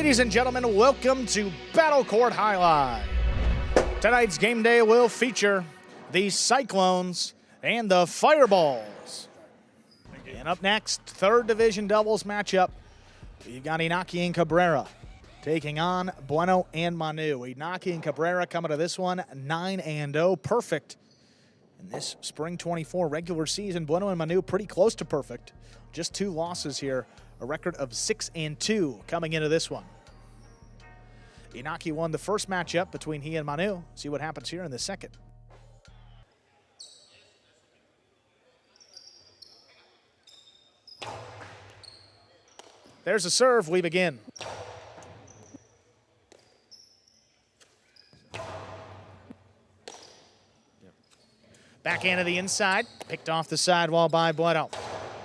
Ladies and gentlemen, welcome to Court Jai-Alai. Tonight's game day will feature the Cyclones and the Fireballs. And up next, third division doubles matchup. We've got Inaki and Cabrera taking on Bueno and Manu. Inaki and Cabrera coming to this one 9-0, perfect. In this spring 24 regular season, Bueno and Manu pretty close to perfect. Just 2 losses here, a record of 6-2 coming into this one. Inaki won the first matchup between he and Manu. See what happens here in the second. There's a serve, we begin. Backhand to the inside, picked off the sidewall by Bueno.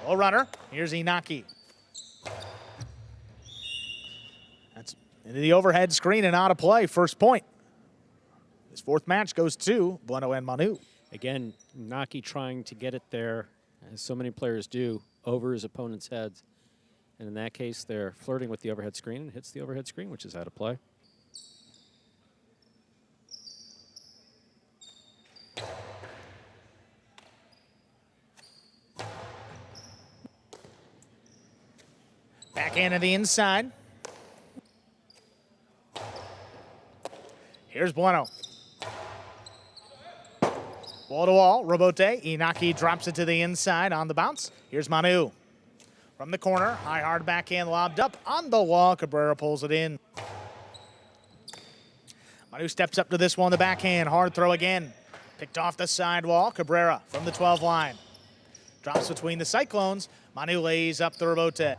Low runner, here's Inaki. That's into the overhead screen and out of play, first point. This fourth match goes to Bueno and Manu. Again, Inaki trying to get it there, as so many players do, over his opponent's heads. And in that case, they're flirting with the overhead screen and hits the overhead screen, which is out of play. Backhand to the inside. Here's Bueno. Wall to wall, rebote. Inaki drops it to the inside on the bounce. Here's Manu. From the corner, high hard backhand lobbed up on the wall. Cabrera pulls it in. Manu steps up to this one, the backhand, hard throw again. Picked off the sidewall. Cabrera from the 12 line. Drops between the Cyclones. Manu lays up the rebote.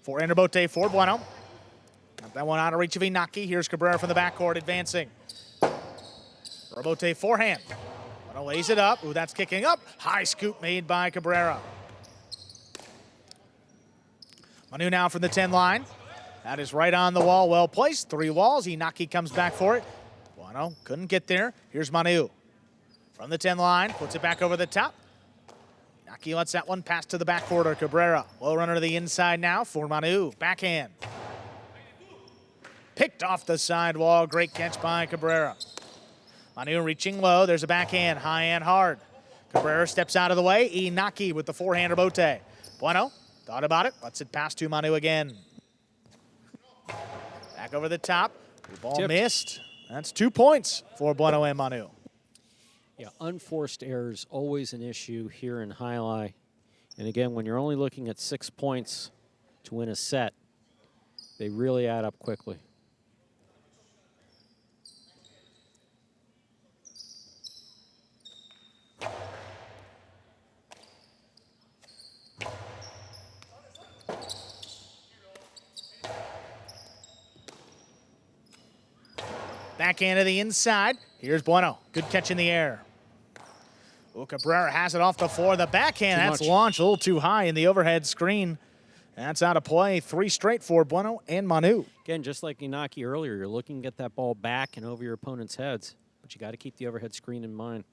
Forehand rebote for Bueno. Got that one out of reach of Inaki. Here's Cabrera from the backcourt advancing. Rebote forehand. Bueno lays it up. Ooh, that's kicking up. High scoop made by Cabrera. Manu now from the 10 line. That is right on the wall. Well placed. 3 walls. Inaki comes back for it. Bueno couldn't get there. Here's Manu. From the 10 line. Puts it back over the top. Inaki lets that one pass to the backcourt. Cabrera. Low runner to the inside now for Manu. Backhand. Picked off the sidewall. Great catch by Cabrera. Manu reaching low. There's a backhand, high and hard. Cabrera steps out of the way. Inaki with the forehand rebote. Bueno thought about it. Lets it pass to Manu again. Back over the top. The ball missed. That's 2 points for Bueno and Manu. Yeah, unforced errors always an issue here in Jai-Alai. And again, when you're only looking at 6 points to win a set, they really add up quickly. Backhand to the inside. Here's Bueno. Good catch in the air. Oh, Cabrera has it off the floor. The backhand, that's launched a little too high in the overhead screen. That's out of play. 3 straight for Bueno and Manu. Again, just like Inaki earlier, you're looking to get that ball back and over your opponent's heads, but you got to keep the overhead screen in mind.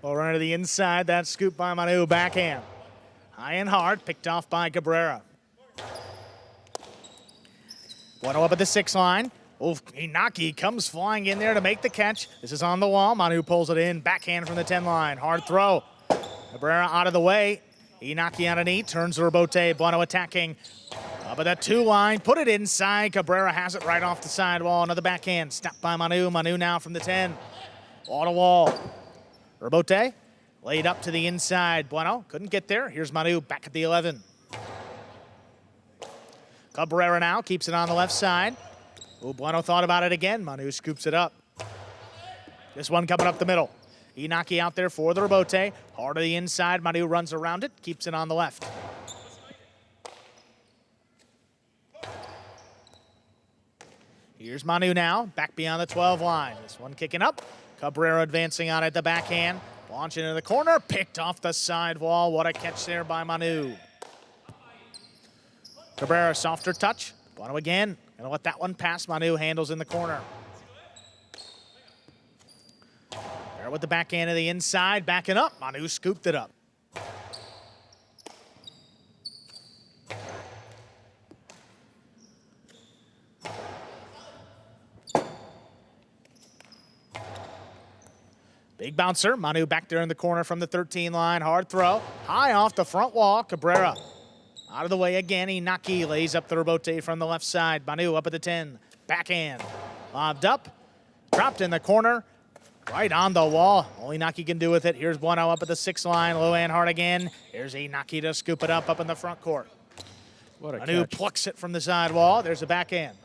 Ball runner to the inside. That scoop by Manu. Backhand. High and hard. Picked off by Cabrera. Bueno up at the 6 line. Oh, Inaki comes flying in there to make the catch. This is on the wall. Manu pulls it in. Backhand from the 10 line. Hard throw. Cabrera out of the way. Inaki on a knee. Turns the rebote. Bueno attacking. Up at that 2 line. Put it inside. Cabrera has it right off the sidewall. Another backhand. Snapped by Manu. Manu now from the 10. Wall to wall. Rebote, laid up to the inside. Bueno couldn't get there. Here's Manu back at the 11. Cabrera now keeps it on the left side. Oh, Bueno thought about it again. Manu scoops it up. This one coming up the middle. Inaki out there for the rebote. Hard to the inside. Manu runs around it, keeps it on the left. Here's Manu now, back beyond the 12 line. This one kicking up. Cabrera advancing on it, the backhand. Launching into the corner, picked off the sidewall. What a catch there by Manu. Cabrera, softer touch. Bueno again. Gonna let that one pass. Manu handles in the corner. There with the backhand of the inside, backing up. Manu scooped it up. Big bouncer. Manu back there in the corner from the 13 line. Hard throw. High off the front wall. Cabrera out of the way again. Inaki lays up the rebote from the left side. Manu up at the 10. Backhand. Lobbed up. Dropped in the corner. Right on the wall. All Inaki can do with it. Here's Bueno up at the 6 line. Low and hard again. Here's Inaki to scoop it up in the front court. What a Manu catch. plucks it from the side wall. There's a backhand.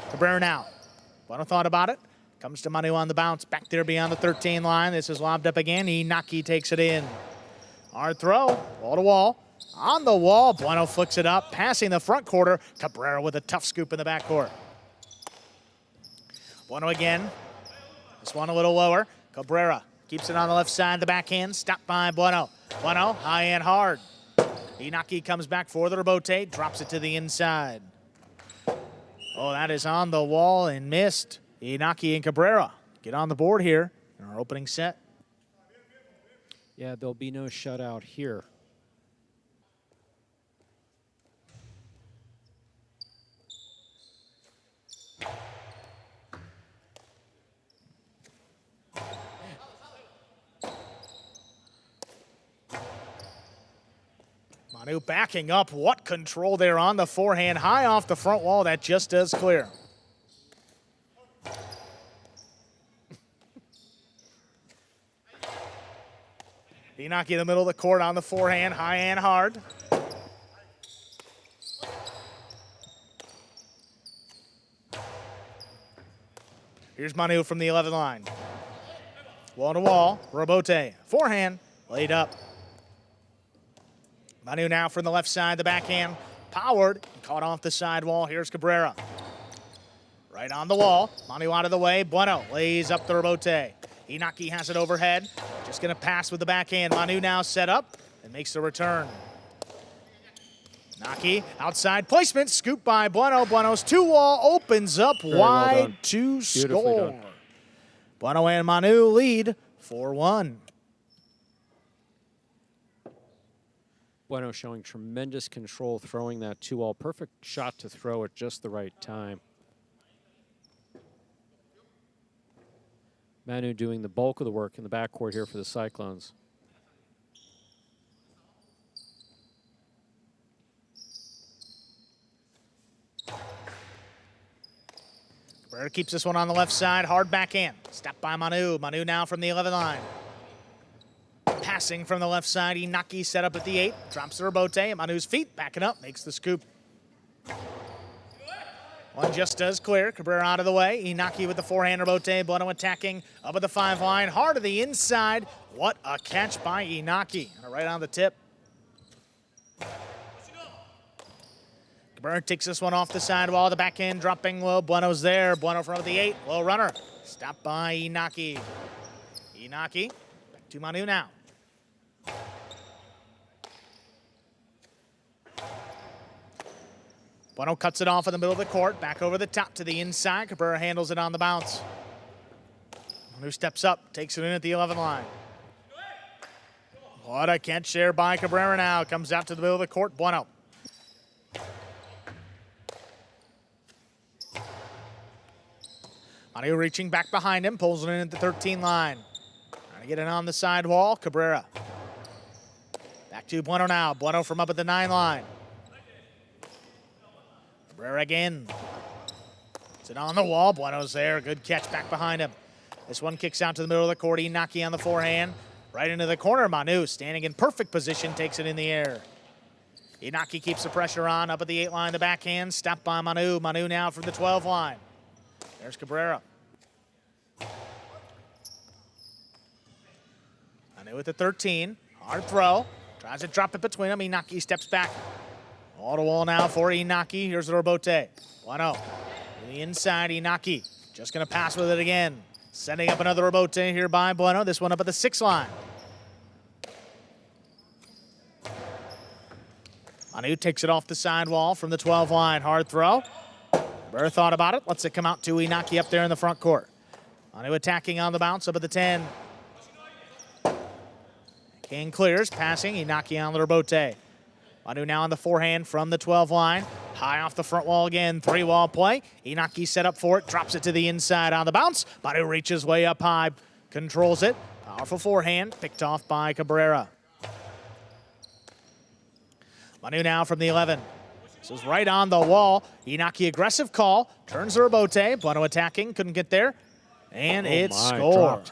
Cabrera now. Bueno thought about it. Comes to Manu on the bounce. Back there beyond the 13 line. This is lobbed up again. Inaki takes it in. Hard throw. Wall to wall. On the wall. Bueno flicks it up. Passing the front quarter. Cabrera with a tough scoop in the back court. Bueno again. This one a little lower. Cabrera keeps it on the left side. The backhand. Stopped by Bueno. Bueno high and hard. Inaki comes back for the rebote. Drops it to the inside. Oh, that is on the wall and missed. Inaki and Cabrera get on the board here in our opening set. Yeah, there'll be no shutout here. Manu backing up. What control there on the forehand. High off the front wall. That just does clear. Inaki in the middle of the court on the forehand, high and hard. Here's Manu from the 11 line. Wall to wall, rebote, forehand, laid up. Manu now from the left side, the backhand, powered, caught off the side wall. Here's Cabrera. Right on the wall, Manu out of the way, Bueno lays up the rebote. Inaki has it overhead. Just going to pass with the backhand. Manu now set up and makes the return. Inaki outside placement. Scoop by Bueno. Bueno's 2-wall opens up wide to score. Bueno and Manu lead 4-1. Bueno showing tremendous control throwing that 2-wall. Perfect shot to throw at just the right time. Manu doing the bulk of the work in the backcourt here for the Cyclones. Cabrera keeps this one on the left side. Hard backhand. Step by Manu. Manu now from the 11 line. Passing from the left side. Inaki set up at the 8. Drops the rebote. Manu's feet backing up. Makes the scoop. One just does clear. Cabrera out of the way. Inaki with the forehand rebote. Bueno attacking up at the 5 line. Hard to the inside. What a catch by Inaki. Right on the tip. Cabrera takes this one off the side wall. The backhand dropping low. Bueno's there. Bueno from the 8. Low runner. Stopped by Inaki. Inaki back to Manu now. Bueno cuts it off in the middle of the court. Back over the top to the inside. Cabrera handles it on the bounce. Manu steps up. Takes it in at the 11 line. What a catch there by Cabrera now. Comes out to the middle of the court. Bueno. Manu reaching back behind him. Pulls it in at the 13 line. Trying to get it on the side wall. Cabrera. Back to Bueno now. Bueno from up at the 9 line. Cabrera again. It's it on the wall. Bueno's there. Good catch back behind him. This one kicks out to the middle of the court. Inaki on the forehand. Right into the corner. Manu standing in perfect position. Takes it in the air. Inaki keeps the pressure on. Up at the 8 line. The backhand. Stopped by Manu. Manu now from the 12 line. There's Cabrera. Manu with the 13. Hard throw. Tries to drop it between them. Inaki steps back. All to wall now for Inaki. Here's the rebote. Bueno. To the inside, Inaki. Just going to pass with it again. Setting up another rebote here by Bueno. This one up at the 6 line. Manu takes it off the sidewall from the 12 line. Hard throw. Cabrera thought about it. Lets it come out to Inaki up there in the front court. Manu attacking on the bounce up at the 10. King clears, passing. Inaki on the rebote. Manu now on the forehand from the 12 line. High off the front wall again. 3-wall play. Inaki set up for it. Drops it to the inside on the bounce. Manu reaches way up high. Controls it. Powerful forehand. Picked off by Cabrera. Manu now from the 11. This is right on the wall. Inaki aggressive call. Turns the rebote. Bueno attacking. Couldn't get there. And it's scored. Dropped.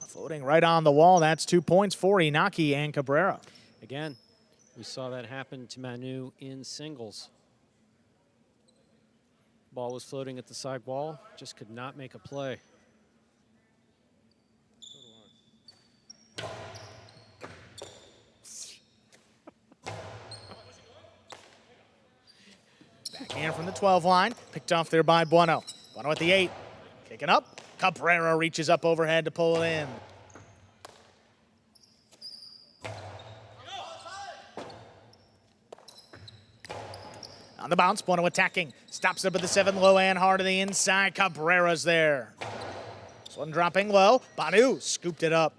Floating right on the wall. That's 2 points for Inaki and Cabrera. Again, we saw that happen to Manu in singles. Ball was floating at the side wall. Just could not make a play. Backhand from the 12 line. Picked off there by Bueno. Bueno at the 8. Kicking up. Cabrera reaches up overhead to pull it in. On the bounce, Bueno attacking. Stops up at the 7, low and hard to the inside. Cabrera's there. This one dropping low. Manu scooped it up.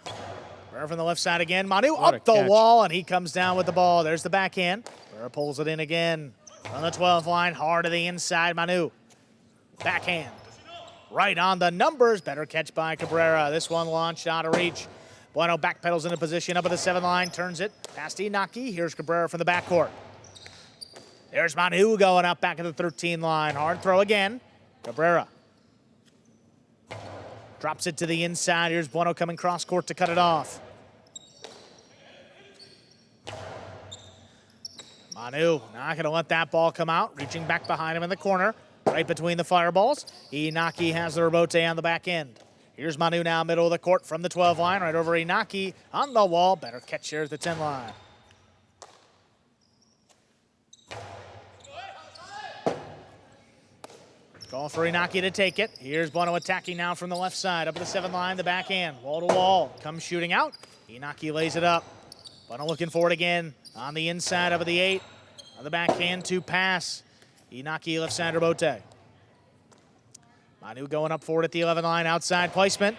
Cabrera from the left side again. Manu up the wall, and he comes down with the ball. There's the backhand. Cabrera pulls it in again. On the 12 line, hard to the inside. Manu. Backhand. Right on the numbers. Better catch by Cabrera. This one launched out of reach. Bueno backpedals into position up at the 7 line, turns it past Inaki. Here's Cabrera from the backcourt. There's Manu going up back at the 13 line. Hard throw again. Cabrera. Drops it to the inside. Here's Bueno coming cross court to cut it off. Manu not going to let that ball come out. Reaching back behind him in the corner. Right between the fireballs. Inaki has the rebote on the back end. Here's Manu now, middle of the court from the 12 line, right over Inaki on the wall. Better catch here at the 10 line. Call for Inaki to take it. Here's Bueno attacking now from the left side, up at the 7 line, the backhand, wall to wall. Comes shooting out. Inaki lays it up. Bueno looking for it again on the inside, up at the 8. On the backhand to pass. Inaki left side rebote. Manu going up forward at the 11 line, outside placement.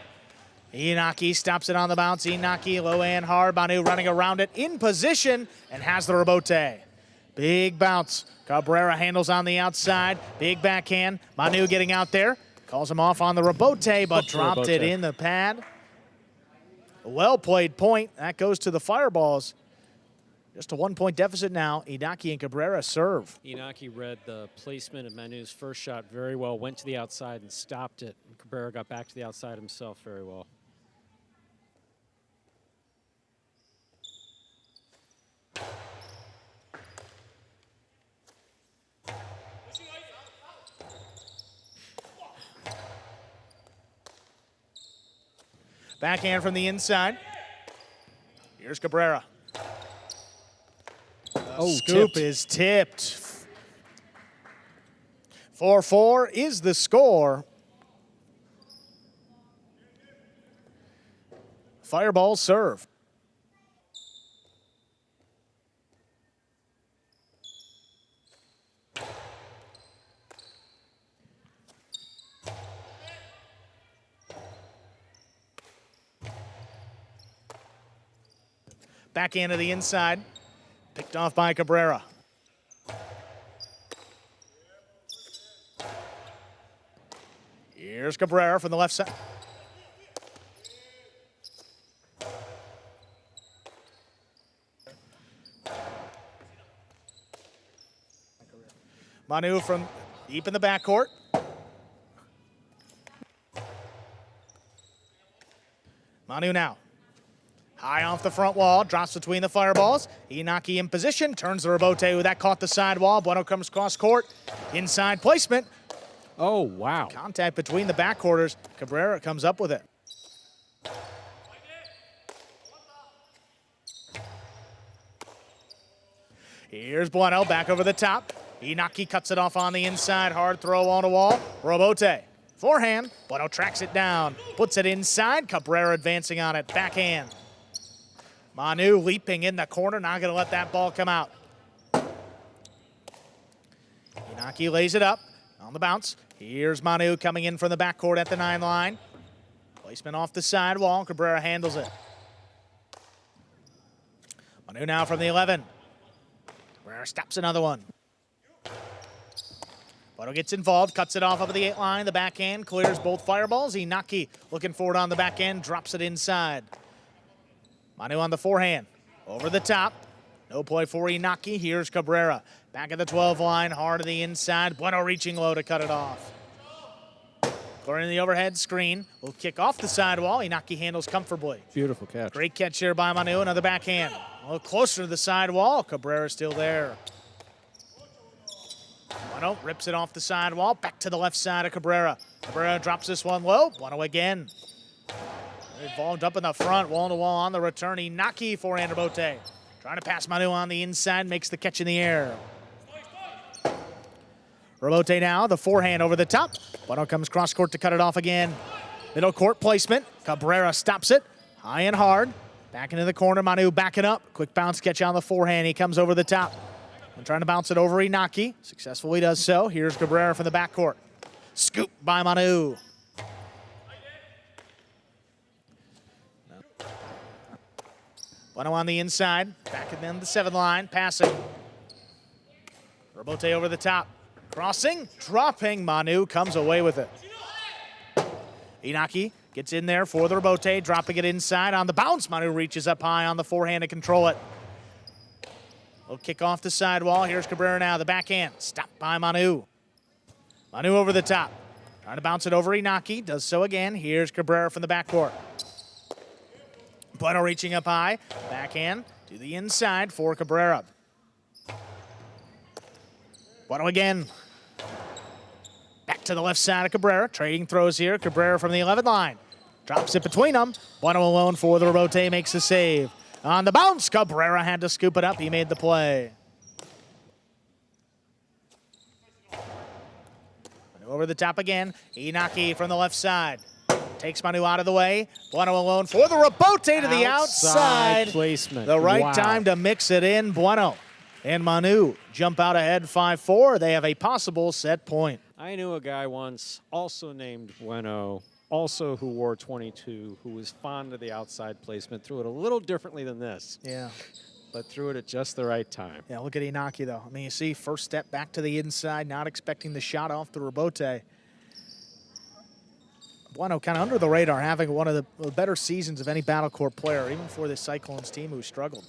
Inaki stops it on the bounce. Inaki low and hard. Manu running around it in position and has the rebote. Big bounce. Cabrera handles on the outside. Big backhand. Manu getting out there. Calls him off on the rebote, but dropped it in the pad. A well-played point. That goes to the Fireballs. Just a 1-point deficit now. Inaki and Cabrera serve. Inaki read the placement of Manu's first shot very well, went to the outside and stopped it. And Cabrera got back to the outside himself very well. Backhand from the inside. Here's Cabrera. Scoop is tipped. 4-4 is the score. Fireball serve. Backhand to the inside. Picked off by Cabrera. Here's Cabrera from the left side. Manu from deep in the backcourt. Manu now. High off the front wall, drops between the Fireballs. Inaki in position, turns the rebote. That caught the sidewall. Bueno comes cross court. Inside placement. Oh, wow. Contact between the backcourters. Cabrera comes up with it. Here's Bueno back over the top. Inaki cuts it off on the inside. Hard throw on the wall. Rebote. Forehand. Bueno tracks it down. Puts it inside. Cabrera advancing on it. Backhand. Manu leaping in the corner, not going to let that ball come out. Inaki lays it up on the bounce. Here's Manu coming in from the backcourt at the 9 line. Placement off the sidewall. Cabrera handles it. Manu now from the 11. Cabrera stops another one. Bueno gets involved, cuts it off of the 8 line. The backhand clears both fireballs. Inaki looking forward on the back end, drops it inside. Manu on the forehand, over the top. No play for Inaki. Here's Cabrera. Back at the 12 line, hard to the inside. Bueno reaching low to cut it off. Clearing the overhead screen. Will kick off the sidewall. Inaki handles comfortably. Beautiful catch. Great catch here by Manu. Another backhand. A little closer to the sidewall. Cabrera still there. Bueno rips it off the sidewall. Back to the left side of Cabrera. Cabrera drops this one low. Bueno again. Involved up in the front, wall-to-wall on the return. Inaki forehand Robote. Trying to pass Manu on the inside, makes the catch in the air. Robote now, the forehand over the top. Bueno comes cross court to cut it off again. Middle court placement. Cabrera stops it. High and hard. Back into the corner, Manu backing up. Quick bounce catch on the forehand. He comes over the top. And trying to bounce it over Inaki. Successfully does so. Here's Cabrera from the backcourt. Scoop by Manu. Bueno on the inside, back at the 7 line, passing. Robote over the top, crossing, dropping. Manu comes away with it. Inaki gets in there for the Robote, dropping it inside on the bounce. Manu reaches up high on the forehand to control it. We'll kick off the sidewall. Here's Cabrera now, the backhand, stopped by Manu. Manu over the top, trying to bounce it over Inaki, does so again. Here's Cabrera from the backcourt. Bueno reaching up high, backhand to the inside for Cabrera. Bueno again. Back to the left side of Cabrera, trading throws here. Cabrera from the 11 line, drops it between them. Bueno alone for the Robote, makes the save. On the bounce, Cabrera had to scoop it up, he made the play. Bueno over the top again, Inaki from the left side. Takes Manu out of the way. Bueno alone for the Robote to the outside. Placement. The right time to mix it in. Bueno and Manu jump out ahead 5-4. They have a possible set point. I knew a guy once, also named Bueno, also who wore 22, who was fond of the outside placement, threw it a little differently than this. Yeah. But threw it at just the right time. Yeah, look at Inaki, though. I mean, you see, first step back to the inside, not expecting the shot off the Robote. Bueno kind of under the radar, having one of the better seasons of any battle court player, even for this Cyclones team who struggled.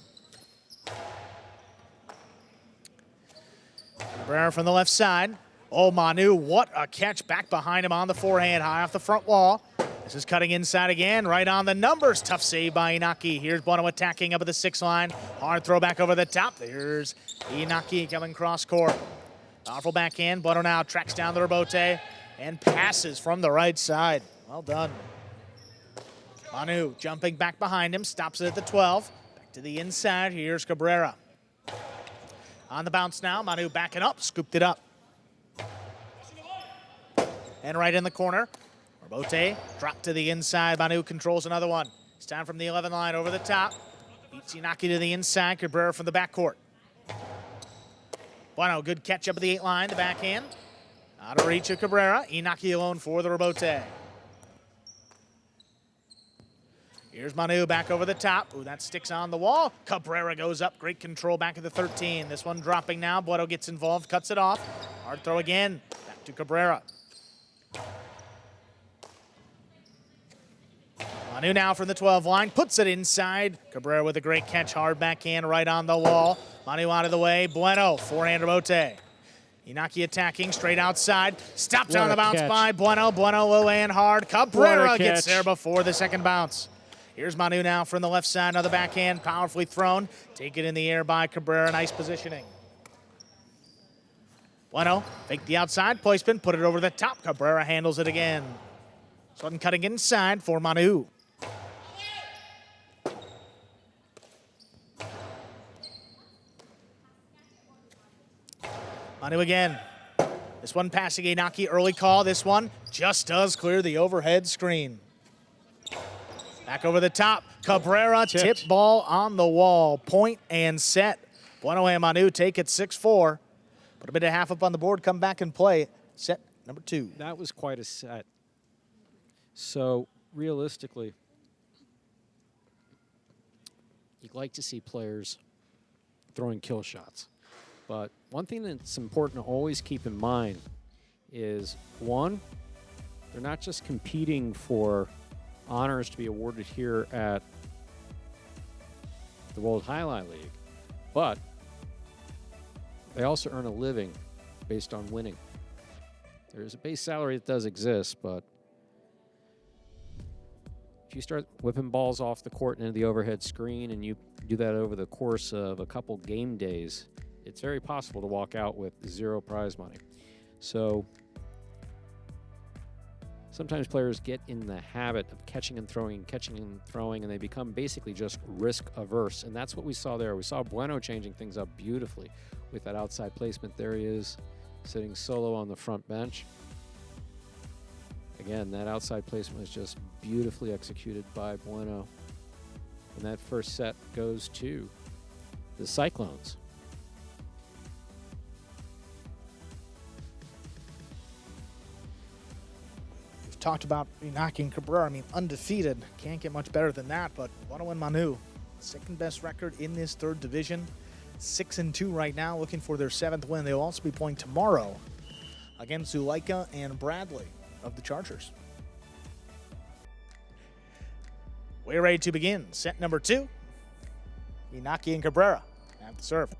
Cabrera from the left side. Oh, Manu, what a catch back behind him on the forehand, high off the front wall. This is cutting inside again, right on the numbers. Tough save by Inaki. Here's Bueno attacking up at the 6 line. Hard throw back over the top. There's Inaki coming cross court. Powerful backhand. Bueno now tracks down the Robote and passes from the right side. Well done. Manu jumping back behind him, stops it at the 12. Back to the inside, here's Cabrera. On the bounce now, Manu backing up, scooped it up. And right in the corner, Robote dropped to the inside. Manu controls another one. It's time from the 11 line over the top. Beats Inaki to the inside, Cabrera from the backcourt. Bueno, good catch up at the 8 line, the backhand. Out of reach of Cabrera. Inaki alone for the Robote. Here's Manu back over the top. Ooh, that sticks on the wall. Cabrera goes up. Great control back at the 13. This one dropping now. Bueno gets involved, cuts it off. Hard throw again. Back to Cabrera. Manu now from the 12 line. Puts it inside. Cabrera with a great catch. Hard backhand right on the wall. Manu out of the way. Bueno, forehand Robote. Inaki attacking straight outside. Stopped on the bounce by Bueno. Bueno low and hard. Cabrera gets there before the second bounce. Here's Manu now from the left side. Another backhand, powerfully thrown. Taken in the air by Cabrera. Nice positioning. Bueno, fake the outside placement, put it over the top. Cabrera handles it again. Sudden cutting inside for Manu. Manu again. This one passing Inaki, early call. This one just does clear the overhead screen. Back over the top. Cabrera, Tipped. tip ball on the wall. Point and set. Bueno and Manu take it 6-4. Put a minute and a half up on the board, come back and play set number 2. That was quite a set. So realistically, you'd like to see players throwing kill shots. But one thing that's important to always keep in mind is, one, they're not just competing for honors to be awarded here at the World Jai-Alai League, but they also earn a living based on winning. There's a base salary that does exist, but if you start whipping balls off the court and into the overhead screen and you do that over the course of a couple game days, it's very possible to walk out with 0 prize money. So sometimes players get in the habit of catching and throwing, and they become basically just risk averse. And that's what we saw there. We saw Bueno changing things up beautifully with that outside placement. There he is, sitting solo on the front bench. Again, that outside placement was just beautifully executed by Bueno. And that first set goes to the Cyclones. We've talked about Inaki and Cabrera. I mean, undefeated. Can't get much better than that, but Bueno and Manu, second best record in this 3rd division. 6-2 right now, looking for their 7th win. They'll also be playing tomorrow against Zuleika and Bradley of the Chargers. We're ready to begin set number 2. Inaki and Cabrera at the serve.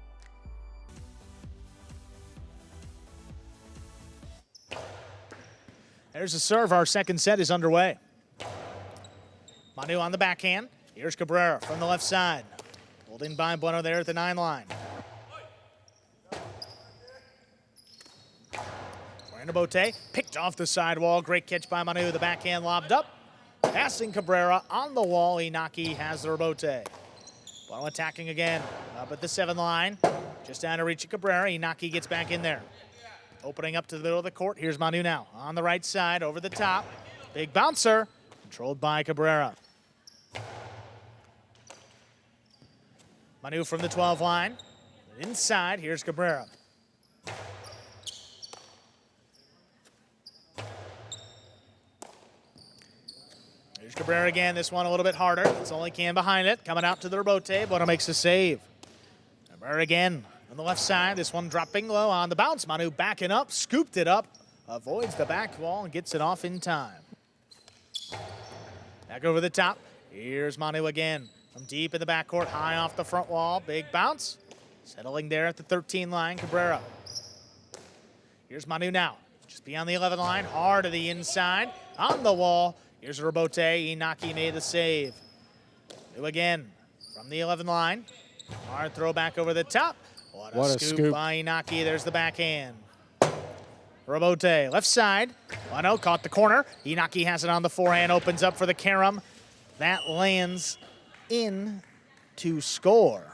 There's the serve. Our second set is underway. Manu on the backhand. Here's Cabrera from the left side. Holding by Bueno there at the 9 line. Bote picked off the sidewall. Great catch by Manu. The backhand lobbed up. Passing Cabrera on the wall. Inaki has the rebote. Bueno attacking again up at the 7 line. Just down to reach Cabrera. Inaki gets back in there. Opening up to the middle of the court. Here's Manu now on the right side over the top. Big bouncer controlled by Cabrera. Manu from the 12 line. Inside, here's Cabrera. Here's Cabrera again, this one a little bit harder. It's only can behind it. Coming out to the rebote. Bueno makes a save. Cabrera again on the left side. This one dropping low on the bounce. Manu backing up, scooped it up, avoids the back wall and gets it off in time. Back over the top. Here's Manu again. From deep in the backcourt, high off the front wall. Big bounce. Settling there at the 13 line, Cabrera. Here's Manu now. Just beyond the 11 line, hard to the inside. On the wall. Here's Rebote. Inaki made the save. Manu again from the 11 line. Hard throw back over the top. What a scoop by Inaki. There's the backhand. Rebote, left side. Bueno caught the corner. Inaki has it on the forehand, opens up for the carom. That lands in to score.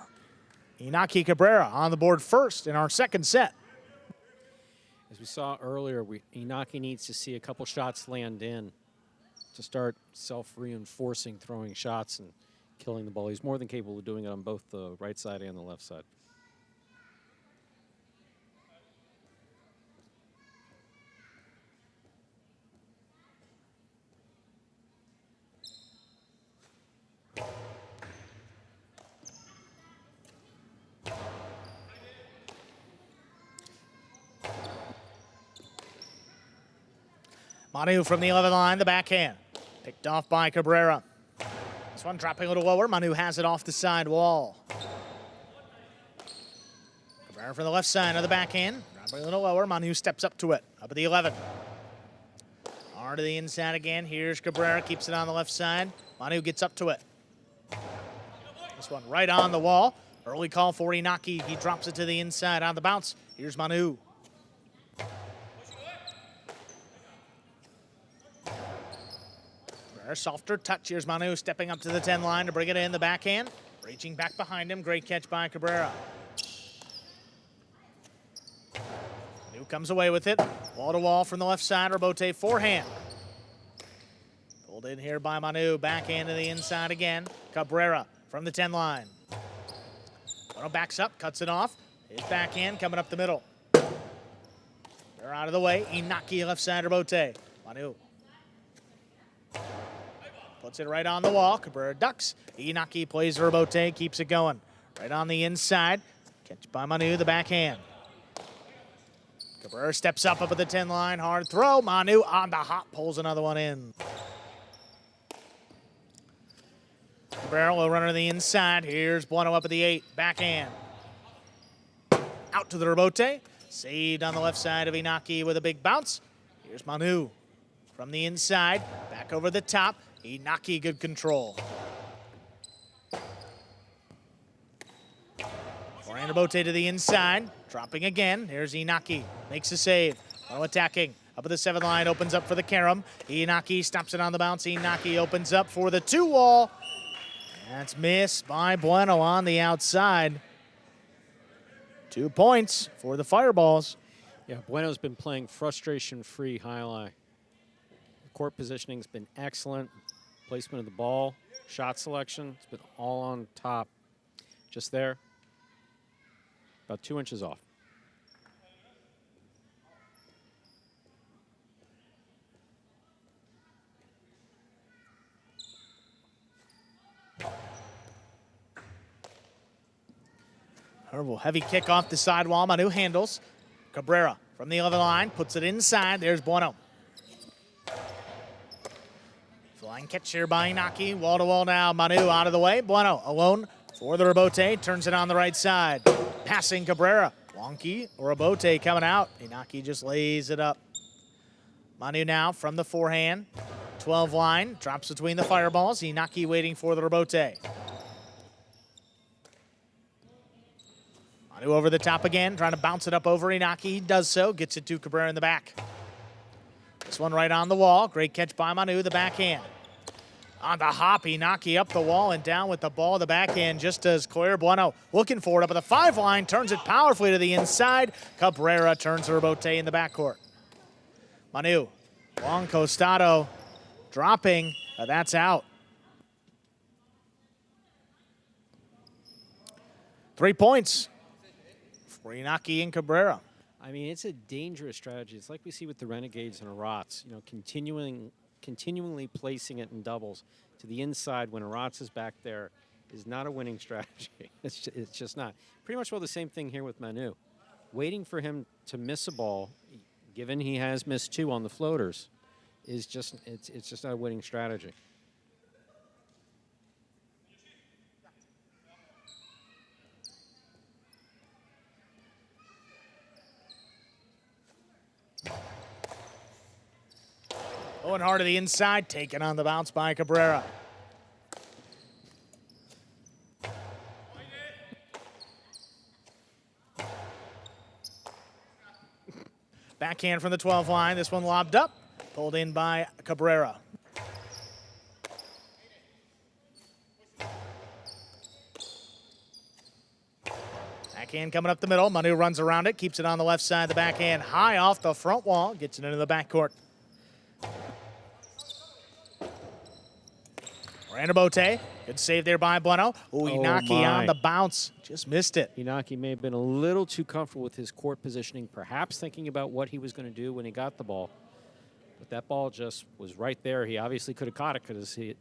Inaki Cabrera on the board first in our second set. As we saw earlier, Inaki needs to see a couple shots land in to start self-reinforcing, throwing shots and killing the ball. He's more than capable of doing it on both the right side and the left side. Manu from the 11 line, the backhand. Picked off by Cabrera. This one dropping a little lower. Manu has it off the side wall. Cabrera from the left side of the backhand. Dropping a little lower. Manu steps up to it. Up at the 11. Hard to the inside again. Here's Cabrera. Keeps it on the left side. Manu gets up to it. This one right on the wall. Early call for Inaki. He drops it to the inside on the bounce. Here's Manu. Softer touch. Here's Manu stepping up to the 10 line to bring it in the backhand. Reaching back behind him. Great catch by Cabrera. Manu comes away with it. Wall to wall from the left side. Rebote forehand. Pulled in here by Manu. Backhand to the inside again. Cabrera from the 10 line. Bueno backs up, cuts it off. His backhand coming up the middle. They're out of the way. Inaki left side rebote. Manu puts it right on the wall. Cabrera ducks. Inaki plays rebote, keeps it going. Right on the inside. Catch by Manu, the backhand. Cabrera steps up at the 10 line. Hard throw. Manu on the hop, pulls another one in. Cabrera will run to the inside. Here's Bueno up at the 8. Backhand. Out to the rebote. Saved on the left side of Inaki with a big bounce. Here's Manu from the inside. Back over the top. Inaki, good control. Rebote to the inside. Dropping again. Here's Inaki. Makes a save. Bueno attacking. Up at the 7th line. Opens up for the carom. Inaki stops it on the bounce. Inaki opens up for the 2-wall. That's missed by Bueno on the outside. 2 points for the Fireballs. Yeah, Bueno's been playing frustration-free Jai-Alai. Court positioning's been excellent. Placement of the ball, shot selection, it's been all on top. Just there, about 2 inches off. Horrible heavy kick off the sidewall. Manu handles. Cabrera from the 11 line puts it inside. There's Bueno. Flying catch here by Inaki. Wall to wall now. Manu out of the way. Bueno alone for the rebote. Turns it on the right side. Passing Cabrera. Wonky rebote coming out. Inaki just lays it up. Manu now from the forehand. 12 line. Drops between the Fireballs. Inaki waiting for the rebote. Manu over the top again, trying to bounce it up over Inaki. He does so, gets it to Cabrera in the back. This one right on the wall. Great catch by Manu, the backhand. On the hop, Inaki up the wall and down with the ball. The backhand just does clear. Bueno looking for it up at the 5 line, turns it powerfully to the inside. Cabrera turns the rebote in the backcourt. Manu, long costado, dropping. That's out. 3 points for Inaki and Cabrera. I mean, it's a dangerous strategy. It's like we see with the Renegades and Arats, you know, continually placing it in doubles to the inside when Arats is back there is not a winning strategy. It's just not. Pretty much well the same thing here with Manu. Waiting for him to miss a ball, given he has missed 2 on the floaters, is just, it's just not a winning strategy. Going hard to the inside, taken on the bounce by Cabrera. Backhand from the 12 line. This one lobbed up, pulled in by Cabrera. Backhand coming up the middle. Manu runs around it, keeps it on the left side. The backhand high off the front wall, gets it into the backcourt. Rebote, good save there by Bueno. Ooh, Inaki on the bounce, just missed it. Inaki may have been a little too comfortable with his court positioning, perhaps thinking about what he was going to do when he got the ball. But that ball just was right there. He obviously could have caught it because it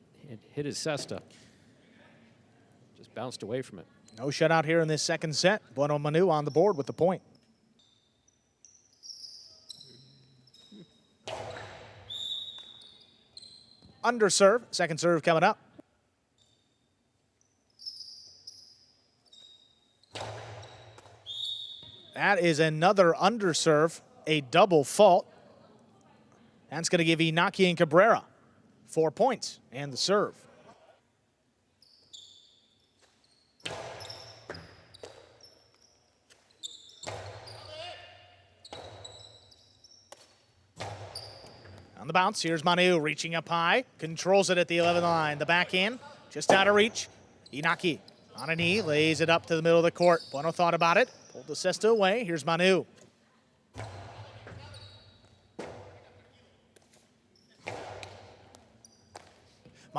hit his cesta. Just bounced away from it. No shutout here in this second set. Bueno Manu on the board with the point. Underserve, second serve coming up. That is another underserve, a double fault. That's going to give Inaki and Cabrera 4 points and the serve. On the bounce, here's Manu reaching up high, controls it at the 11 line. The backhand, just out of reach. Inaki on a knee, lays it up to the middle of the court. Bueno thought about it, pulled the cesta away. Here's Manu.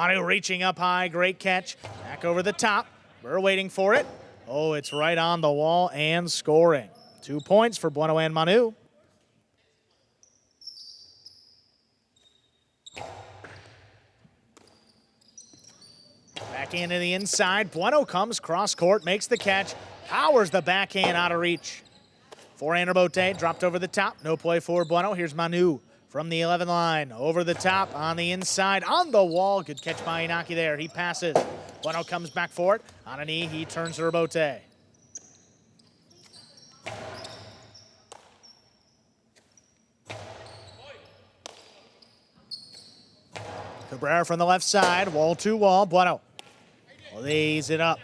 Manu reaching up high, great catch. Back over the top. We're waiting for it. Oh, it's right on the wall and scoring. 2 points for Bueno and Manu. Backhand to the inside. Bueno comes cross court, makes the catch, powers the backhand out of reach. Forehand rebote dropped over the top. No play for Bueno. Here's Manu from the 11 line. Over the top, on the inside, on the wall. Good catch by Inaki there. He passes. Bueno comes back for it. On a knee, he turns to rebote. Cabrera from the left side. Wall to wall. Bueno lays it up.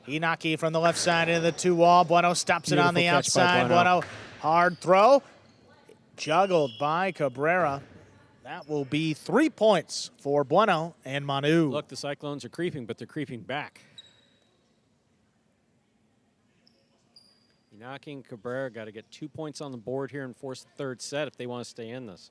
Inaki from the left side into the 2-wall. Bueno stops it on the outside. Bueno, hard throw. Juggled by Cabrera. That will be 3 points for Bueno and Manu. Look, the Cyclones are creeping, but they're creeping back. Inaki and Cabrera got to get 2 points on the board here and force the third set if they want to stay in this.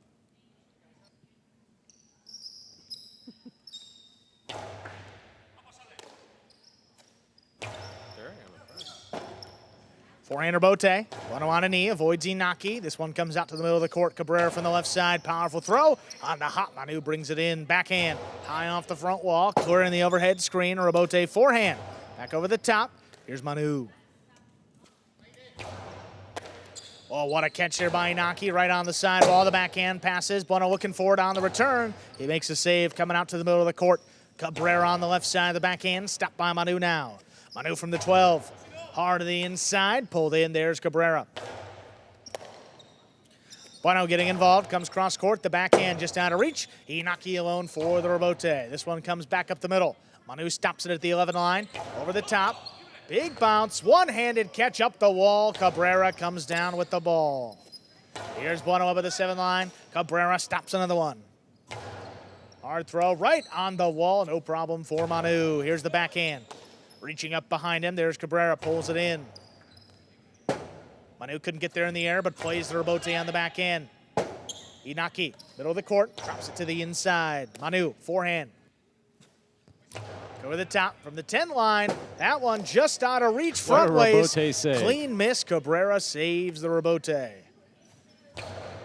Forehand rebote. Bueno on a knee, avoids Inaki. This one comes out to the middle of the court. Cabrera from the left side. Powerful throw. On the hop, Manu brings it in. Backhand. High off the front wall. Clearing the overhead screen. Rebote forehand. Back over the top. Here's Manu. Oh, what a catch there by Inaki. Right on the side wall. The backhand passes. Bueno looking forward on the return. He makes a save coming out to the middle of the court. Cabrera on the left side of the backhand. Stopped by Manu now. Manu from the 12. Hard to the inside, pulled in, there's Cabrera. Bueno getting involved, comes cross court, the backhand just out of reach. Inaki alone for the rebote. This one comes back up the middle. Manu stops it at the 11 line, over the top. Big bounce, one-handed catch up the wall. Cabrera comes down with the ball. Here's Bueno up at the 7 line. Cabrera stops another one. Hard throw right on the wall, no problem for Manu. Here's the backhand. Reaching up behind him, there's Cabrera, pulls it in. Manu couldn't get there in the air, but plays the rebote on the back end. Inaki, middle of the court, drops it to the inside. Manu, forehand. Go to the top from the 10 line. That one just out of reach, front ways. Clean miss, Cabrera saves the rebote.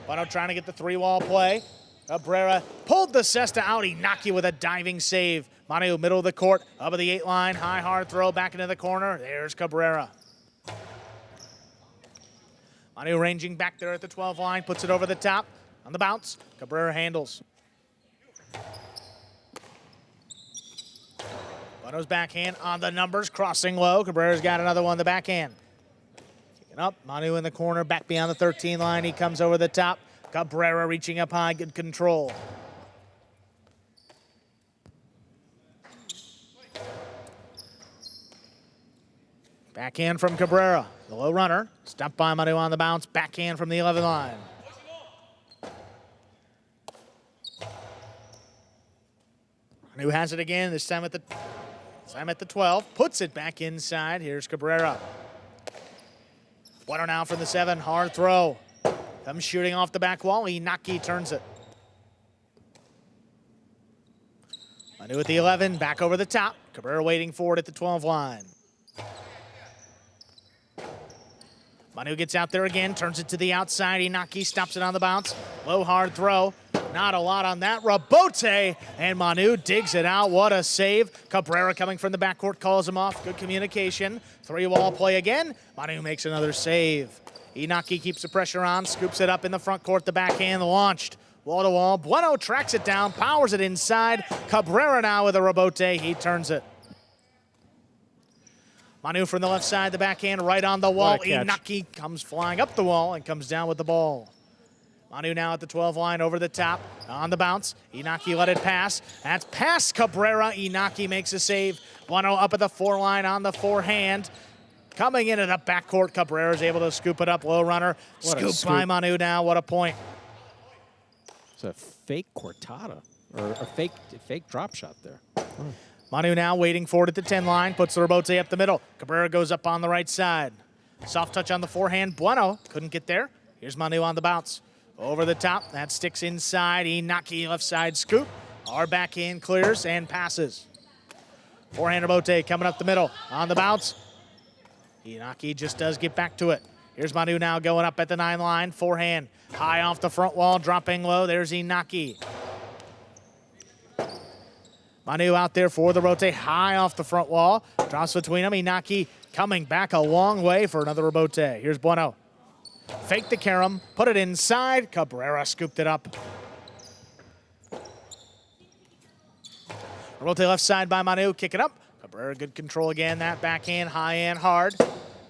Bueno trying to get the 3-wall play. Cabrera pulled the cesta out. Inaki with a diving save. Manu, middle of the court, up at the 8 line. High, hard throw back into the corner. There's Cabrera. Manu ranging back there at the 12 line, puts it over the top. On the bounce, Cabrera handles. Bueno's backhand on the numbers, crossing low. Cabrera's got another one, the backhand. Kicking up, Manu in the corner, back beyond the 13 line. He comes over the top. Cabrera reaching up high, good control. Backhand from Cabrera, the low runner. Stopped by Manu on the bounce. Backhand from the 11 line. Manu has it again, this time at the 12. Puts it back inside. Here's Cabrera. Bueno now from the 7, hard throw. Comes shooting off the back wall. Inaki turns it. Manu at the 11, back over the top. Cabrera waiting for it at the 12 line. Manu gets out there again, turns it to the outside. Inaki stops it on the bounce. Low, hard throw. Not a lot on that. Rebote, and Manu digs it out. What a save. Cabrera coming from the backcourt, calls him off. Good communication. 3-wall play again. Manu makes another save. Inaki keeps the pressure on, scoops it up in the front court. The backhand launched. Wall to wall. Bueno tracks it down, powers it inside. Cabrera now with a rebote. He turns it. Manu from the left side, the backhand right on the wall. Inaki comes flying up the wall and comes down with the ball. Manu now at the 12 line, over the top, on the bounce. Inaki let it pass. That's past Cabrera. Inaki makes a save. Bueno up at the 4 line on the forehand. Coming into the backcourt, Cabrera is able to scoop it up. Low runner. Scoop by Manu now. What a point. It's a fake cortada, or a fake drop shot there. Oh. Manu now waiting for it at the 10 line, puts the rebote up the middle. Cabrera goes up on the right side. Soft touch on the forehand. Bueno couldn't get there. Here's Manu on the bounce. Over the top, that sticks inside. Inaki left side scoop. Our backhand clears and passes. Forehand rebote coming up the middle. On the bounce. Inaki just does get back to it. Here's Manu now going up at the 9 line. Forehand high off the front wall, dropping low. There's Inaki. Manu out there for the rotate, high off the front wall. Drops between them. Inaki coming back a long way for another rebote. Here's Bueno. Fake the carom, put it inside. Cabrera scooped it up. Rebote left side by Manu, kick it up. Cabrera, good control again. That backhand, high and hard.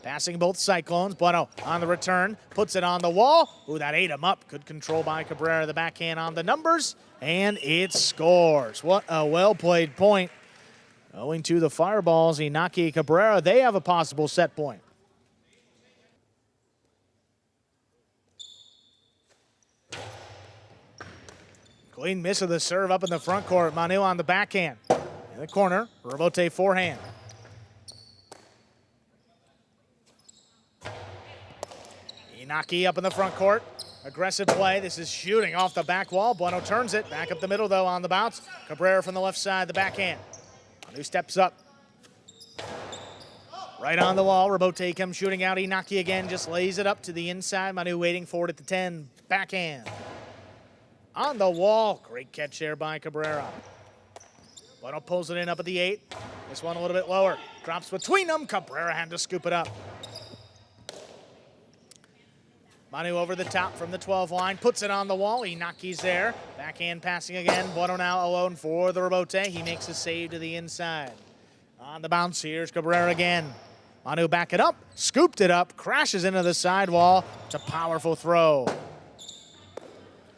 Passing both Cyclones. Bueno on the return, puts it on the wall. Ooh, that ate him up. Good control by Cabrera. The backhand on the numbers, and it scores. What a well-played point. Owing to the fireballs, Inaki Cabrera, they have a possible set point. Clean miss of the serve up in the front court. Manu on the backhand. In the corner, rebote forehand. Inaki up in the front court. Aggressive play. This is shooting off the back wall. Bueno turns it. Back up the middle, though, on the bounce. Cabrera from the left side, the backhand. Manu steps up. Right on the wall. Rebote comes shooting out. Inaki again just lays it up to the inside. Manu waiting for it at the 10. Backhand. On the wall. Great catch there by Cabrera. Bueno pulls it in up at the 8. This one a little bit lower. Drops between them. Cabrera had to scoop it up. Manu over the top from the 12 line, puts it on the wall. Inaki's there. Backhand passing again. Bueno now alone for the rebote. He makes a save to the inside. On the bounce, here's Cabrera again. Manu back it up, scooped it up, crashes into the sidewall. It's a powerful throw.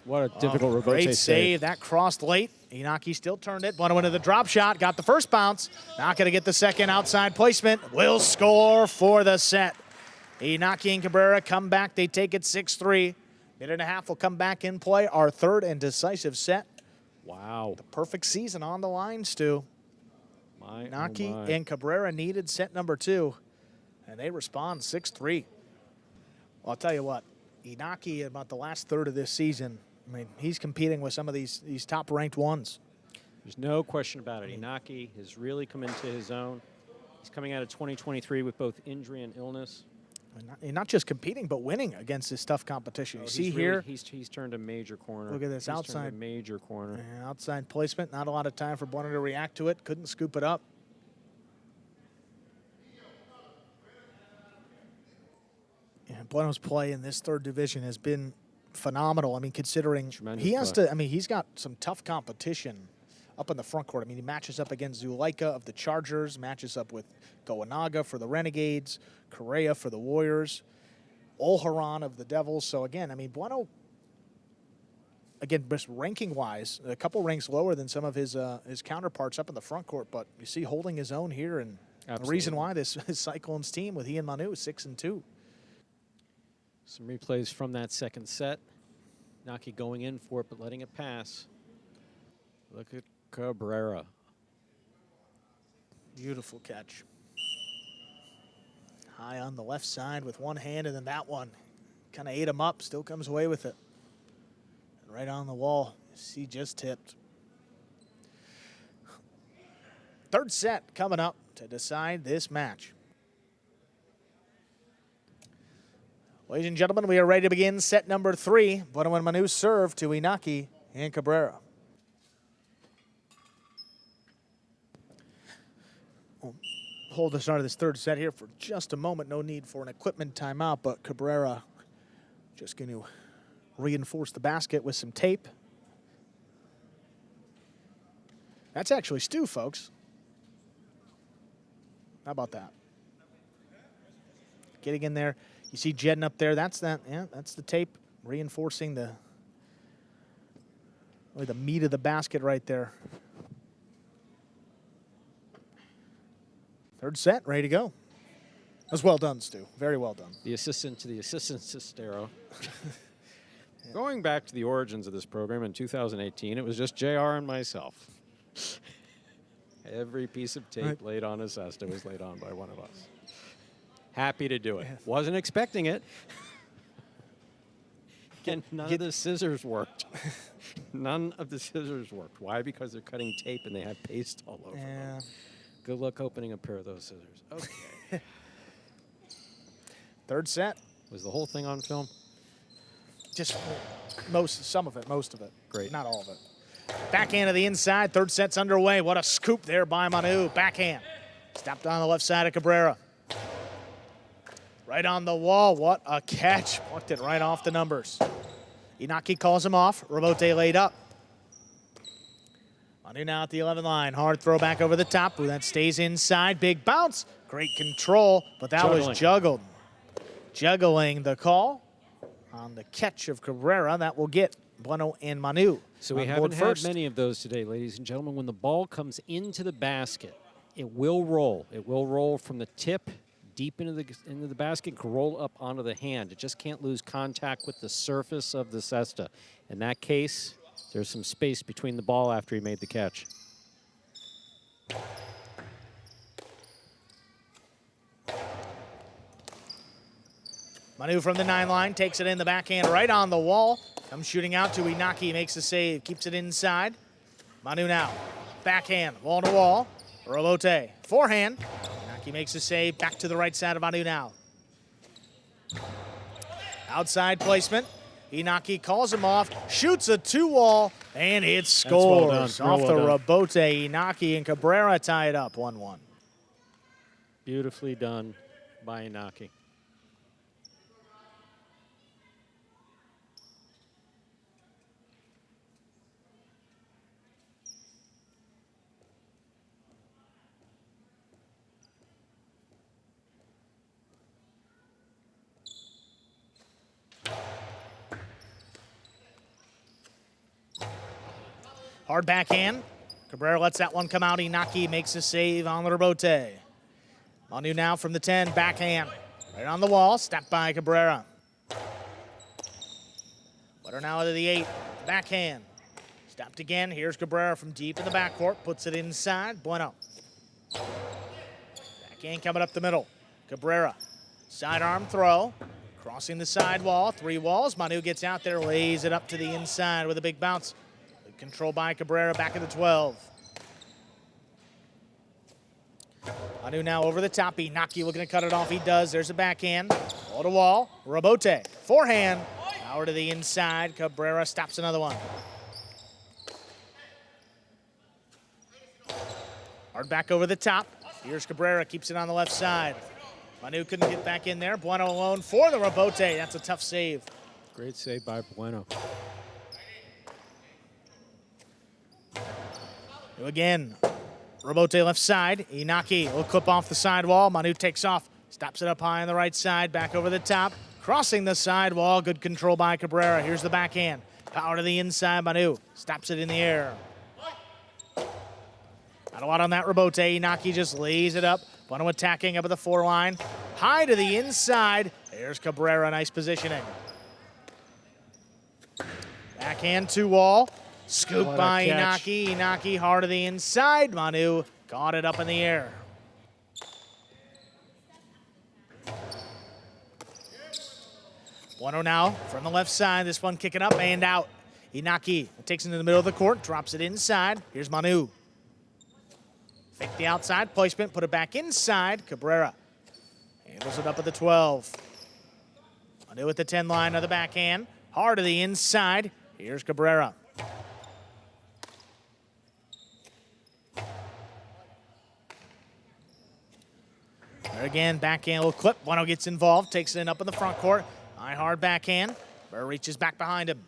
What a difficult rebote Great save. save. That crossed late. Inaki still turned it. Bueno into the drop shot, got the first bounce. Not going to get the second outside placement. Will score for the set. Inaki and Cabrera come back. They take it 6-3. Minute and a half will come back in play. Our third and decisive set. Wow. The perfect season on the line, Stu. Inaki and Cabrera needed set number 2, and they respond 6-3. Well, I'll tell you what, Inaki, about the last third of this season, I mean, he's competing with some of these top-ranked ones. There's no question about it. Inaki has really come into his own. He's coming out of 2023 with both injury and illness. And not just competing, but winning against this tough competition. You see here, he's turned a major corner. Look at this outside. Turned a major corner. Yeah, outside placement. Not a lot of time for Bueno to react to it. Couldn't scoop it up. And Bueno's play in this third division has been phenomenal. I mean, considering he has to. I mean, he's got some tough competition up in the front court. I mean, he matches up against Zuleika of the Chargers, matches up with Goanaga for the Renegades, Correa for the Warriors, Olharan of the Devils. So, again, I mean, Bueno, again, just ranking-wise, a couple ranks lower than some of his counterparts up in the front court, but you see holding his own here, and the reason why this Cyclones team with he and Manu is 6-2. Some replays from that second set. Inaki going in for it, but letting it pass. Look at Cabrera. Beautiful catch. High on the left side with one hand, and then that one kind of ate him up, still comes away with it. And right on the wall, he just tipped. Third set coming up to decide this match. Ladies and gentlemen, we are ready to begin set number 3. Bueno and Manu serve to Inaki and Cabrera. Hold the start of this third set here for just a moment. No need for an equipment timeout, but Cabrera just going to reinforce the basket with some tape. That's actually Stu, folks. How about that? Getting in there. You see Jedden up there. That's that. Yeah, that's the tape reinforcing the meat of the basket right there. Third set, ready to go. That was well done, Stu. Very well done. The assistant to the assistant Sistero. Yeah. Going back to the origins of this program in 2018, it was just JR and myself. Every piece of tape laid on a cesta was laid on by one of us. Happy to do it. Yeah. Wasn't expecting it. And none of the scissors worked. None of the scissors worked. Why? Because they're cutting tape and they have paste all over them. Good luck opening a pair of those scissors. Okay. Third set. Was the whole thing on film? Just some of it, most of it. Great. Not all of it. Backhand to the inside. Third set's underway. What a scoop there by Manu. Backhand. Stepped on the left side of Cabrera. Right on the wall. What a catch. Plucked it right off the numbers. Inaki calls him off. Rebote laid up. Manu now at the 11 line. Hard throw back over the top. Who then stays inside. Big bounce. Great control, but that was juggled. Juggling the call on the catch of Cabrera. That will get Bueno and Manu. So we haven't had many of those today, ladies and gentlemen. When the ball comes into the basket, it will roll. It will roll from the tip deep into the basket, can roll up onto the hand. It just can't lose contact with the surface of the cesta. In that case, there's some space between the ball after he made the catch. Manu from the 9 line takes it in the backhand right on the wall. Comes shooting out to Inaki, makes the save, keeps it inside. Manu now, backhand, wall to wall. Rolote, forehand. Inaki makes the save, back to the right side of Manu now. Outside placement. Inaki calls him off, shoots a 2-wall, and it scores. Well off the rebote. Inaki and Cabrera tie it up 1-1. Beautifully done by Inaki. Hard backhand. Cabrera lets that one come out. Inaki makes a save on the rebote. Manu now from the 10, backhand. Right on the wall, stepped by Cabrera. Bueno now to the 8, backhand. Stepped again, here's Cabrera from deep in the backcourt, puts it inside, Bueno. Backhand coming up the middle. Cabrera, sidearm throw. Crossing the side wall, 3 walls. Manu gets out there, lays it up to the inside with a big bounce. Control by Cabrera back at the 12. Manu now over the top. Inaki looking to cut it off. He does. There's a backhand. Wall to wall. Rebote. Forehand. Power to the inside. Cabrera stops another one. Hard back over the top. Here's Cabrera. Keeps it on the left side. Manu couldn't get back in there. Bueno alone for the rebote. That's a tough save. Great save by Bueno. Again, rebote left side. Inaki will clip off the side wall. Manu takes off, stops it up high on the right side, back over the top. Crossing the side wall, good control by Cabrera. Here's the backhand. Power to the inside, Manu stops it in the air. Not a lot on that rebote. Inaki just lays it up. Bueno attacking up at the 4 line. High to the inside. There's Cabrera, nice positioning. Backhand 2 wall. Scoop by Inaki. Inaki hard to the inside. Manu got it up in the air. Bueno now from the left side. This one kicking up and out. Inaki takes it into the middle of the court, drops it inside. Here's Manu. Fake the outside placement, put it back inside. Cabrera handles it up at the 12. Manu at the 10 line of the backhand. Hard to the inside. Here's Cabrera. There again, backhand little clip. Bueno gets involved, takes it in up in the front court. High hard backhand. Cabrera reaches back behind him.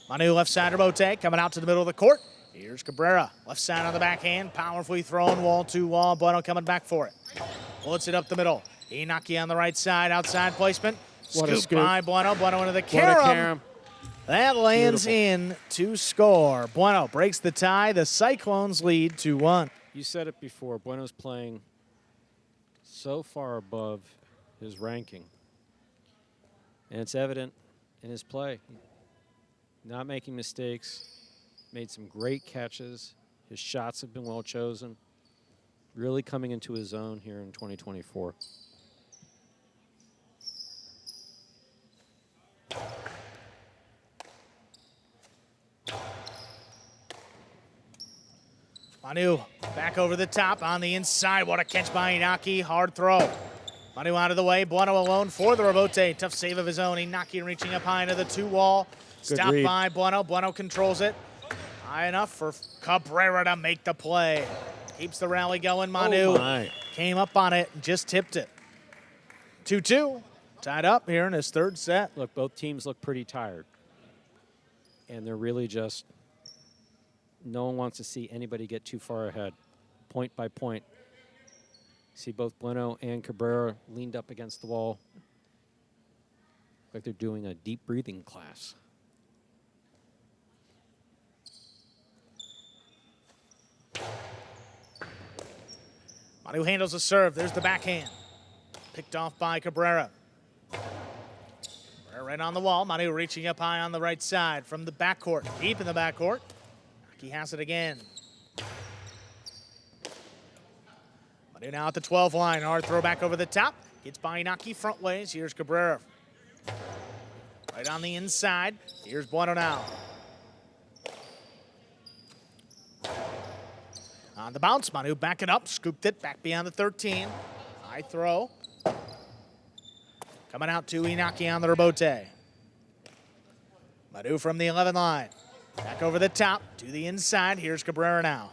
Manu left side rebote, coming out to the middle of the court. Here's Cabrera, left side on the backhand, powerfully thrown, wall to wall. Bueno coming back for it. Bullets it up the middle. Inaki on the right side, outside placement. Scoop by Bueno. Bueno into the carom. That lands in to score. Bueno breaks the tie. The Cyclones lead 2-1. You said it before. Bueno's playing so far above his ranking. And it's evident in his play. Not making mistakes. Made some great catches. His shots have been well chosen. Really coming into his own here in 2024. Manu back over the top on the inside. What a catch by Inaki. Hard throw. Manu out of the way. Bueno alone for the rebote. Tough save of his own. Inaki reaching up high into the 2-wall. Stopped by Bueno. Bueno controls it. High enough for Cabrera to make the play. Keeps the rally going. Manu came up on it and just tipped it. 2-2. Tied up here in his third set. Look, both teams look pretty tired. And they're really just, no one wants to see anybody get too far ahead, point by point. See both Bueno and Cabrera leaned up against the wall. Like they're doing a deep breathing class. Manu handles the serve. There's the backhand. Picked off by Cabrera. Cabrera right on the wall. Manu reaching up high on the right side from the backcourt. Deep in the backcourt. He has it again. Manu now at the 12 line. Hard throw back over the top. Gets by Inaki front ways. Here's Cabrera. Right on the inside. Here's Bueno now. On the bounce, Manu back it up. Scooped it back beyond the 13. High throw. Coming out to Inaki on the rebote. Manu from the 11 line. Back over the top to the inside. Here's Cabrera now.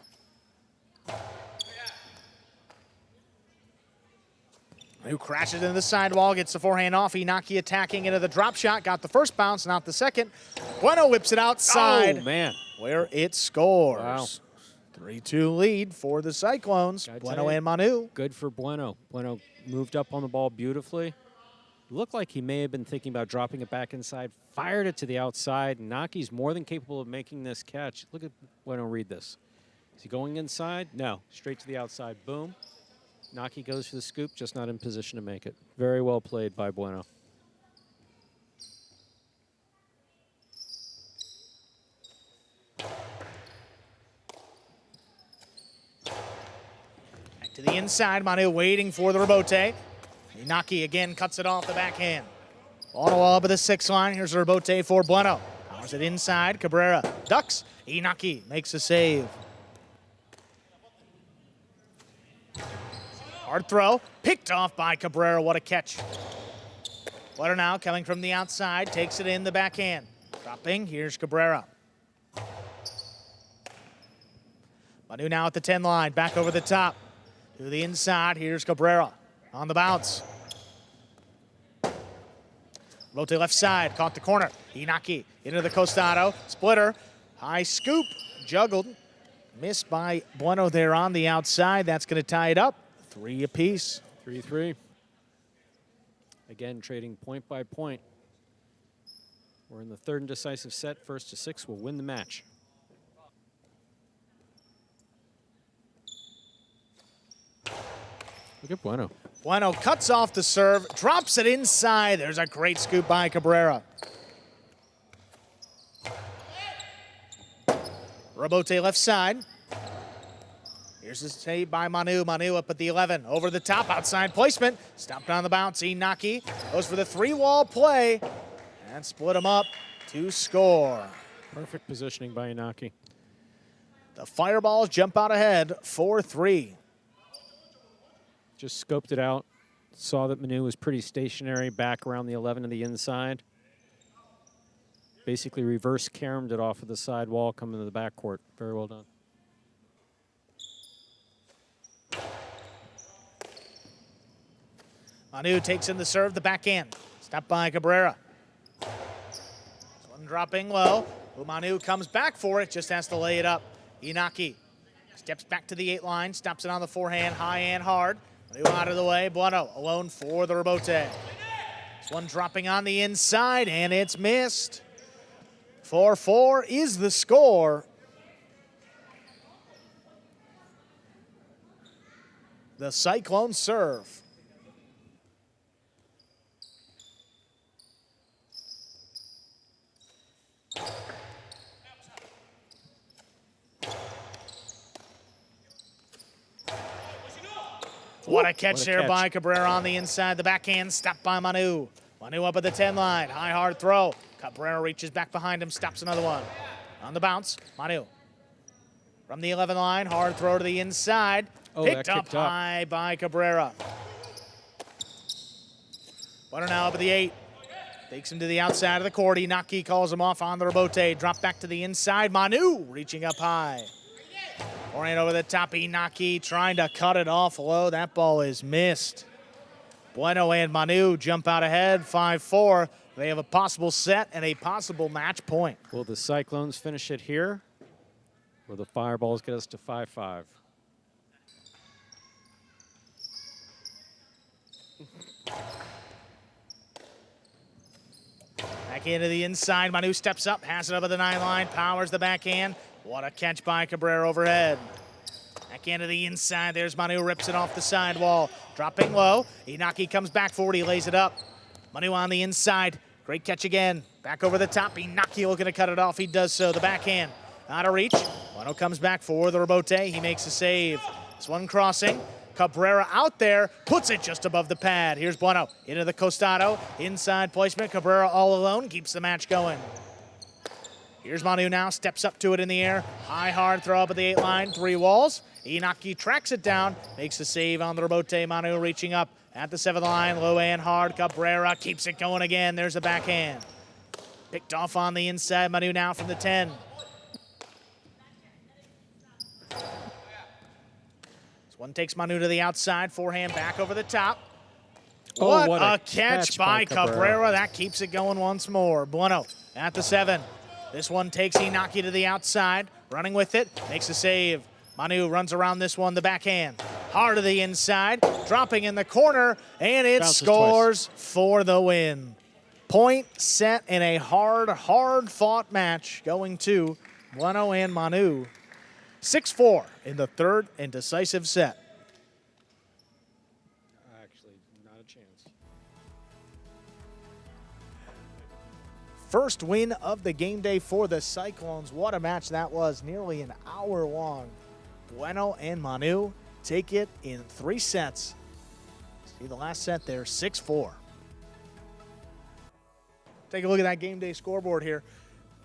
Who crashes into the sidewall, gets the forehand off. Inaki attacking into the drop shot. Got the first bounce, not the second. Bueno whips it outside. Oh, man. Where it scores. Wow. 3-2 lead for the Cyclones. Bueno and Manu. Good for Bueno. Bueno moved up on the ball beautifully. Looked like he may have been thinking about dropping it back inside. Fired it to the outside. Naki's more than capable of making this catch. Look at Bueno read this. Is he going inside? No. Straight to the outside. Boom. Inaki goes for the scoop, just not in position to make it. Very well played by Bueno. Back to the inside. Manu waiting for the rebote. Inaki again cuts it off the backhand. On the wall up at the 6 line. Here's the rebote for Bueno. Powers it inside. Cabrera ducks. Inaki makes a save. Hard throw, picked off by Cabrera. What a catch. Bueno now coming from the outside, takes it in the backhand. Dropping, here's Cabrera. Manu now at the 10 line, back over the top. To the inside, here's Cabrera on the bounce. Rotate left side, caught the corner. Inaki into the costado, splitter, high scoop, juggled. Missed by Bueno there on the outside. That's going to tie it up. 3 apiece. 3-3. Again, trading point by point. We're in the third and decisive set. 1st to 6 will win the match. Look at Bueno. Bueno cuts off the serve, drops it inside. There's a great scoop by Cabrera. Rebote left side. Here's the save by Manu. Manu up at the 11. Over the top, outside placement. Stopped on the bounce. Inaki goes for the 3-wall play and split him up to score. Perfect positioning by Inaki. The Fireballs jump out ahead 4-3. Just scoped it out. Saw that Manu was pretty stationary back around the 11 to the inside. Basically reverse caromed it off of the side wall coming to the backcourt. Very well done. Manu takes in the serve, the backhand. Stopped by Cabrera. One dropping low. Manu comes back for it, just has to lay it up. Inaki steps back to the 8 line, stops it on the forehand, high and hard. Manu out of the way. Bueno alone for the rebote. This one dropping on the inside, and it's missed. 4-4 is the score. The Cyclones serve. What a catch there by Cabrera on the inside. The backhand stopped by Manu. Manu up at the 10 line. High hard throw. Cabrera reaches back behind him, stops another one. On the bounce, Manu. From the 11 line, hard throw to the inside. Oh, Picked that up kicked up. high by Cabrera. Bueno now up at the 8. Takes him to the outside of the court. Inaki calls him off on the rebote. Drop back to the inside. Manu reaching up high. Orient over the top. Inaki trying to cut it off low. That ball is missed. Bueno and Manu jump out ahead, 5-4. They have a possible set and a possible match point. Will the Cyclones finish it here? Will the Fireballs get us to 5-5? Backhand to the inside. Manu steps up, has it up at the 9 line, powers the backhand. What a catch by Cabrera overhead. Backhand to the inside. There's Manu, rips it off the sidewall. Dropping low. Inaki comes back forward. He lays it up. Manu on the inside. Great catch again. Back over the top. Inaki looking to cut it off. He does so. The backhand out of reach. Bueno comes back for the rebote. He makes a save. This one crossing. Cabrera out there, puts it just above the pad. Here's Bueno into the costado. Inside placement. Cabrera all alone, keeps the match going. Here's Manu now, steps up to it in the air. High, hard throw up at the 8 line, 3 walls. Inaki tracks it down, makes the save on the rebote. Manu reaching up at the 7th line, low and hard. Cabrera keeps it going again. There's the backhand. Picked off on the inside. Manu now from the 10. One takes Manu to the outside, forehand back over the top. Oh, what a catch by Cabrera. That keeps it going once more. Bueno at the 7. This one takes Inaki to the outside, running with it, makes a save. Manu runs around this one, the backhand. Hard to the inside, dropping in the corner, and it Bounces scores for the win. Point set in a hard-fought match going to Bueno and Manu. 6-4 in the 3rd and decisive set. Actually, not a chance. First win of the game day for the Cyclones. What a match that was, nearly an hour long. Bueno and Manu take it in 3 sets. See the last set there, 6-4. Take a look at that game day scoreboard here.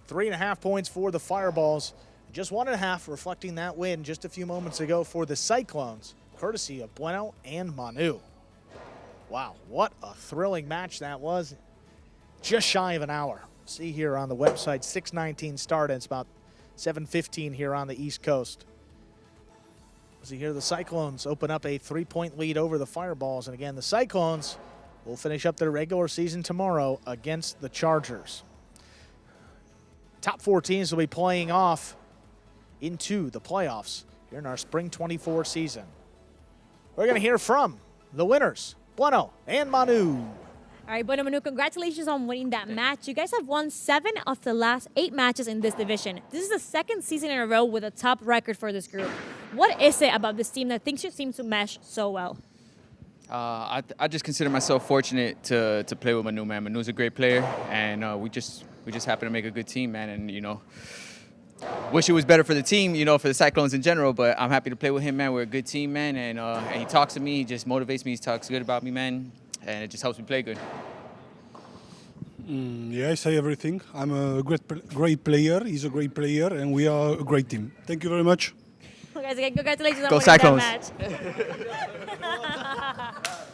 3.5 points for the Fireballs. Just 1.5, reflecting that win just a few moments ago for the Cyclones, courtesy of Bueno and Manu. Wow, what a thrilling match that was. Just shy of an hour. See here on the website, 6:19 start, and it's about 7:15 here on the East Coast. See here, the Cyclones open up a 3-point lead over the Fireballs, and again, the Cyclones will finish up their regular season tomorrow against the Chargers. Top 4 teams will be playing off into the playoffs here in our spring 24 season. We're going to hear from the winners, Bueno and Manu. All right, Bueno, Manu, congratulations on winning that match. You guys have won 7 of the last 8 matches in this division. This is the 2nd season in a row with a top record for this group. What is it about this team that things should seem to mesh so well? I just consider myself fortunate to play with Manu, man. Manu's a great player, and we just happen to make a good team, man. And wish it was better for the team, for the Cyclones in general. But I'm happy to play with him, man. We're a good team, man, and he talks to me. He just motivates me. He talks good about me, man, and it just helps me play good. Yeah, I say everything. I'm a great player. He's a great player, and we are a great team. Thank you very much. Guys, again, congratulations on Go winning Cyclones. that match.